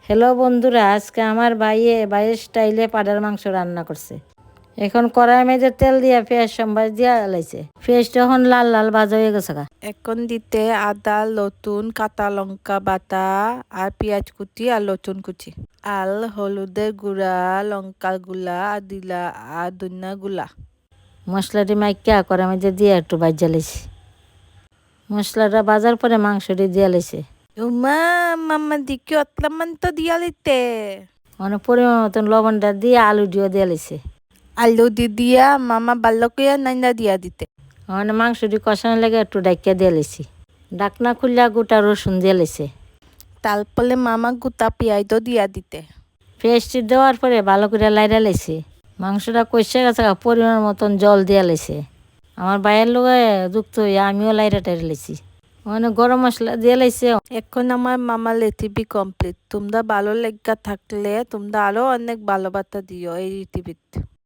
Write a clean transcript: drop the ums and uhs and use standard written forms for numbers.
Hello বন্ধুরা, আজকে আমার ভাইয়ের স্টাইলে পাঠার মাংস রান্না করছে। এখন কড়াই মেজে তেল দিয়ে পেঁয়াজ সম্বাস দিয়া লাইছে। পেঁয়াজটা এখন লাল লাল ভাজা হয়ে গেছে। এখন দিতে আদা, লতুন, কাঁচা লঙ্কা বাটা আর পেঁয়াজ কুচি আর লতুন কুচি আর হলুদের গুঁড়া, লঙ্কার গুঁড়া আর দিলা আর ধনিয়া গুঁড়া। মশলাটি মাইকা কড়াই মেজে দিয়ে একটু ভাজা লাইছে। মশলাটা ভাজার পরে মাংসটি দিয়ে লাইছে। উমা মাম্মা দিকে অতলামান তো দিয়া লিতে মানে পরিমাণ মতন লবণটা দিয়ে আলু দিয়ে দিয়ে লাইছে। আলু দিয়া মামা ভালো করে নাইন্দা দিয়া দিতে। মানে মাংসটি কষানো লেগে একটু ডাকিয়া দিয়ে লাইছি। ডাকনা খুললা গোটা রসুন দিয়ে লাইছে। তারপরে মামা গুতা পেঁয়াজও দিয়া দিতে। পেঁয়াজটি দেওয়ার পরে ভালো করে লাইরা লাইছে। মাংসটা কষে গেছে, পরিমাণ মতন জল দিয়ে লাইছে। আমার ভাইয়ের লোকে যুক্ত হয়ে আমিও লাইরা টাইরা লাইছি। মানে গরম মশলা দিয়ে লাইছে। এখন আমার মামার রেসিপি কমপ্লিট। তোমরা ভালো লেগা থাকলে তোমরা আরো অনেক ভালোবাসা দিও এই রেসিপিতে।